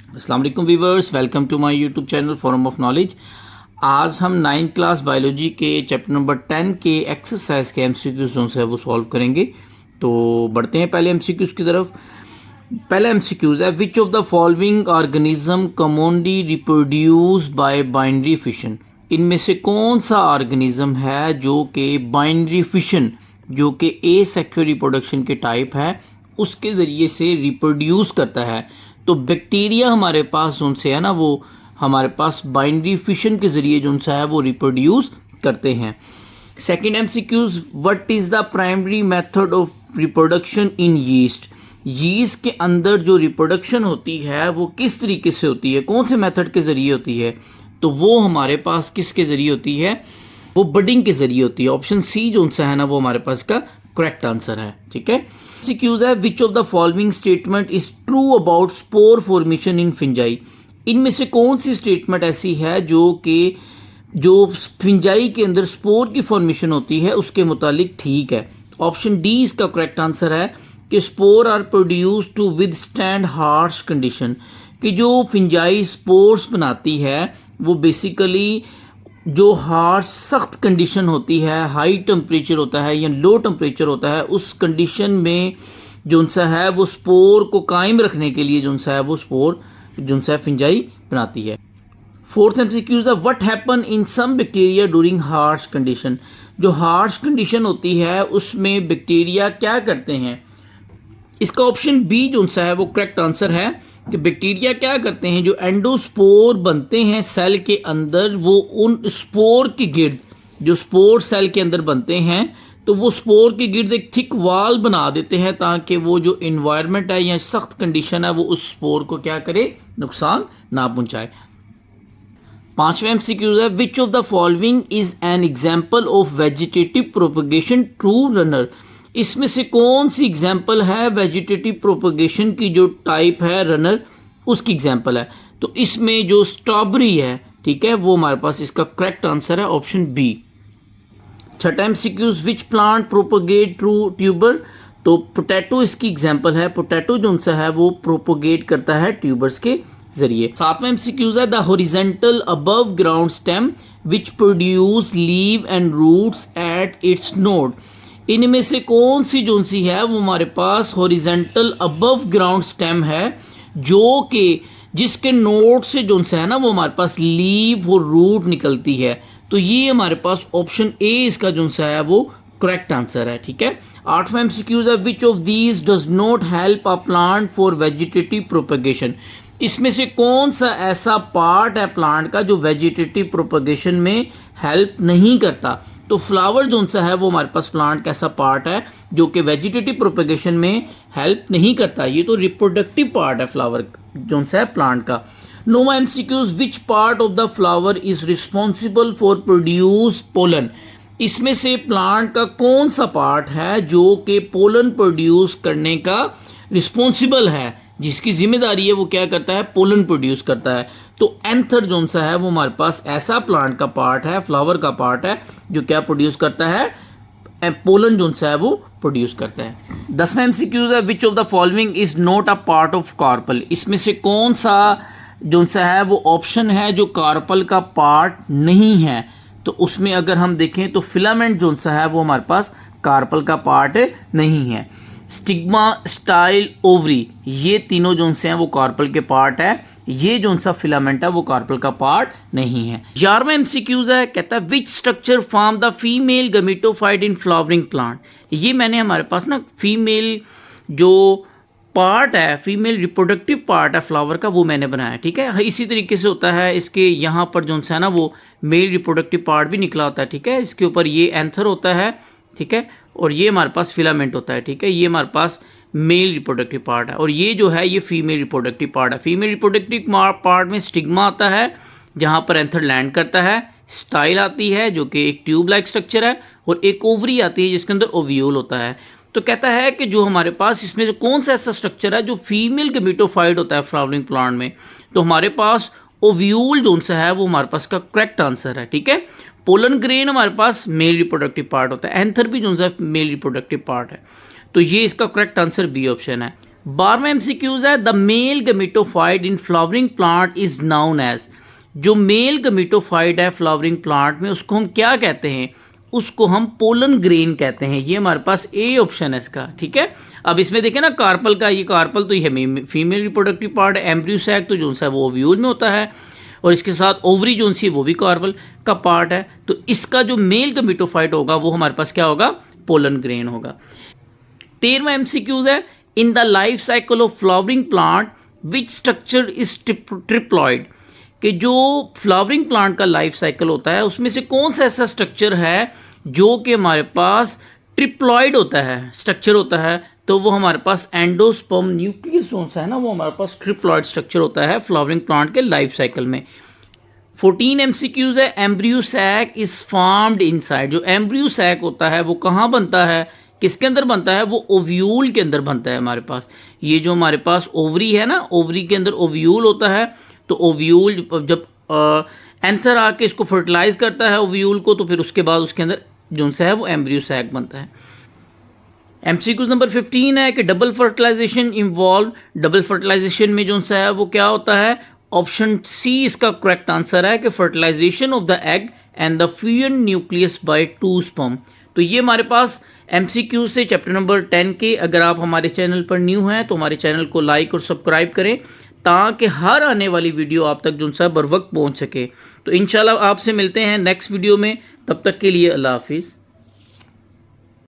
अस्सलाम वालेकुम viewers, welcome to my YouTube channel forum of knowledge. आज हम 9th क्लास बायोलॉजी के चैप्टर नंबर 10 के एक्सरसाइज के एमसीक्यूज जो है वो सॉल्व करेंगे। तो बढ़ते हैं पहले एमसीक्यूज की तरफ। पहला एमसीक्यूज है, which of the following organism commonly reproduced bye binary fission. इनमें से कौन सा ऑर्गेनिज्म है जो कि बाइनरी फिशन, जो कि ए सेक्सुअल रिप्रोडक्शन के टाइप है, उसके ज़रिए से रिप्रोड्यूस करता है। तो बैक्टीरिया हमारे पास जो से है ना, वो हमारे पास बाइनरी फिशन के ज़रिए जो है वो रिप्रोड्यूस करते हैं। Second MCQs, what is the primary method of reproduction in yeast. Yeast के अंदर जो रिप्रोडक्शन होती है वो किस तरीके से होती है, कौन से मेथड के ज़रिए होती है। तो वो हमारे पास किसके ज़रिए होती है, वो बडिंग के ज़रिए होती है। ऑप्शन सी जो सा है ना वो हमारे पास का करेक्ट आंसर है। ठीक है। एमसीक्यूज है, which of the following statement is true about spore formation in fungi. इनमें से कौन सी स्टेटमेंट ऐसी है जो फिंजाई के अंदर स्पोर की फॉर्मेशन होती है उसके मुतालिक ठीक है। ऑप्शन डी इसका करेक्ट आंसर है कि spore are produce to withstand harsh condition. कि जो फिंजाई स्पोर्स बनाती है वो बेसिकली जो हार्श सख्त कंडीशन होती है, हाई टेम्परेचर होता है या लो टेम्परेचर होता है, उस कंडीशन में जो सा है वो स्पोर को कायम रखने के लिए जो सा है वो स्पोर जो सा फिंजाई बनाती है। फोर्थ एमसीक्यूज है, what happen in some bacteria during harsh condition. जो हार्श कंडीशन होती है उसमें बैक्टीरिया क्या करते हैं। इसका ऑप्शन बी जो सा है वो करेक्ट आंसर है कि बैक्टीरिया क्या करते हैं, जो एंडोस्पोर बनते हैं सेल के अंदर, वो उन स्पोर के गिर्द, जो स्पोर सेल के अंदर बनते हैं, तो वो स्पोर के गिर्द एक थिक वाल बना देते हैं ताकि वो जो इन्वायरमेंट है या सख्त कंडीशन है वो उस स्पोर को क्या करे, नुकसान ना पहुंचाए। पांचवें एमसीक्यूज है, which of the following is an example of vegetative propagation true runner. इसमें से कौन सी एग्जाम्पल है वेजिटेटिव प्रोपगेशन की, जो टाइप है रनर उसकी एग्जाम्पल है। तो इसमें जो स्ट्रॉबेरी है, ठीक है, वो हमारे पास इसका करेक्ट आंसर है ऑप्शन बी। छठा MCQs, which plant propagate through tuber. तो पोटैटो इसकी एग्जाम्पल है। पोटैटो जो सा है वो प्रोपोगेट करता है ट्यूबर्स के जरिए। सातवां एमसीक्यूज है, the horizontal above ground stem which produce leave and roots at its node. इनमें से कौन सी जो सी है वो हमारे पास हॉरिजॉन्टल अबव ग्राउंड स्टेम है, जो कि जिसके नोड से जो सा है ना वो हमारे पास लीव और रूट निकलती है। तो ये हमारे पास ऑप्शन ए इसका जो सा है वो करेक्ट आंसर है। ठीक है। आठवां एमसीक्यूज है, which of these does not help a plant for vegetative propagation. इसमें से कौन सा ऐसा पार्ट है प्लांट का जो वेजिटेटिव प्रोपगेशन में हेल्प नहीं करता। तो फ्लावर जो सा है वो हमारे पास प्लांट का ऐसा पार्ट है जो कि वेजिटेटिव प्रोपगेशन में हेल्प नहीं करता। ये तो रिप्रोडक्टिव पार्ट है फ्लावर जो सा है प्लांट का। नौवां MCQs, which part of the flower is responsible for produce pollen. इसमें से प्लांट का कौन सा पार्ट है जो कि पोलन प्रोड्यूस करने का रिस्पॉन्सिबल है, जिसकी जिम्मेदारी है वो क्या करता है, पोलन प्रोड्यूस करता है। तो एंथर जो सा है वो हमारे पास ऐसा प्लांट का पार्ट है, फ्लावर का पार्ट है, जो क्या प्रोड्यूस करता है, पोलन जो सा है वो प्रोड्यूस करता है। 10वां एमसीक्यूज है, which of the following is not a part of carpel. इसमें से कौन सा जो सा है वो ऑप्शन है जो कार्पल का पार्ट नहीं है। तो उसमें अगर हम देखें तो फिलामेंट जो सा है वो हमारे पास कार्पल का पार्ट नहीं है। स्टिग्मा, स्टाइल, ओवरी, ये तीनों जो से हैं वो कार्पल के पार्ट है। ये जो सा फिलामेंट है वो कार्पल का पार्ट नहीं है। 11वां एमसीक्यूज है, कहता है which structure form the female gametophyte in flowering plant. ये मैंने हमारे पास ना फीमेल जो पार्ट है, फीमेल रिप्रोडक्टिव पार्ट है फ्लावर का, वो मैंने बनाया। ठीक है। इसी तरीके से होता है इसके यहाँ पर जो है ना वो मेल रिप्रोडक्टिव पार्ट भी निकला होता है। ठीक है। इसके ऊपर ये एंथर होता है, ठीक है, और ये हमारे पास फिलामेंट होता है। ठीक है। ये हमारे पास मेल रिप्रोडक्टिव पार्ट है और ये जो है ये फीमेल रिप्रोडक्टिव पार्ट है। फीमेल रिप्रोडक्टिव पार्ट में स्टिग्मा आता है जहाँ पर एंथर लैंड करता है, स्टाइल आती है जो कि एक ट्यूब लाइक स्ट्रक्चर है, और एक ओवरी आती है जिसके अंदर ओव्यूल होता है। तो कहता है कि जो हमारे पास इसमें से कौन सा ऐसा स्ट्रक्चर है जो फीमेल गमीटोफाइट होता है फ्लावरिंग प्लांट में। तो हमारे पास ओव्यूल जो सा है वो हमारे पास का करेक्ट आंसर है। ठीक है। पोलन ग्रेन हमारे पास मेल रिप्रोडक्टिव पार्ट होता है, एंथर भी जो सा मेल रिप्रोडक्टिव पार्ट है। तो ये इसका करेक्ट आंसर बी ऑप्शन है। 12वां एमसीक्यूज है the male gametophyte in flowering plant is known as, जो मेल गमीटोफाइट है फ्लावरिंग प्लांट में उसको हम क्या कहते हैं, उसको हम पोलन ग्रेन कहते हैं। ये हमारे पास ए ऑप्शन है इसका, ठीक है। अब इसमें देखें ना कार्पल का, ये कार्पल तो ये फीमेल रिप्रोडक्टिव पार्ट है, एम्ब्रियो सैक तो जो सा वो ओव्यूल में होता है, और इसके साथ ओवरी जो सी वो भी कार्पल का पार्ट है। तो इसका जो मेल गमीटोफाइट होगा वो हमारे पास क्या होगा, पोलन ग्रेन होगा। 13वां एमसीक्यूज है in the life cycle of flowering plant which structure is triploid, कि जो फ्लावरिंग प्लांट का लाइफ साइकिल होता है उसमें से कौन सा ऐसा स्ट्रक्चर है जो कि हमारे पास ट्रिप्लॉइड होता है, स्ट्रक्चर होता है। तो वो हमारे पास एंडोस्पर्म न्यूक्लियस जो है ना वो हमारे पास ट्रिप्लॉइड स्ट्रक्चर होता है फ्लावरिंग प्लांट के लाइफ साइकिल में। 14 एमसीक्यूज है embryo sac is formed inside, जो एम्ब्रियो सैक होता है वो कहाँ बनता है, किसके अंदर बनता है, वो ओव्यूल के अंदर बनता है हमारे पास। ये जो हमारे पास ओवरी है ना, ओवरी के अंदर ओव्यूल होता है, तो ओव्यूल जब एंथर आके इसको फर्टिलाइज करता है ओव्यूल को, तो फिर उसके बाद उसके अंदर जो है वो एम्ब्रियो सैक बनता है। एमसीक्यूज नंबर 15 है कि double fertilization involve, double fertilization में जो है वो क्या होता है, ऑप्शन सी इसका करेक्ट आंसर है कि fertilization of the egg and the fusion nucleus by 2 sperm. तो ये हमारे पास एमसीक्यूज से चैप्टर नंबर 10 के। अगर आप हमारे चैनल पर न्यू हैं तो हमारे चैनल को लाइक और सब्सक्राइब करें ताकि हर आने वाली वीडियो आप तक जो सा बर वक्त पहुँच सके। तो इंशाल्लाह आपसे मिलते हैं नेक्स्ट वीडियो में, तब तक के लिए अल्लाह हाफिज़।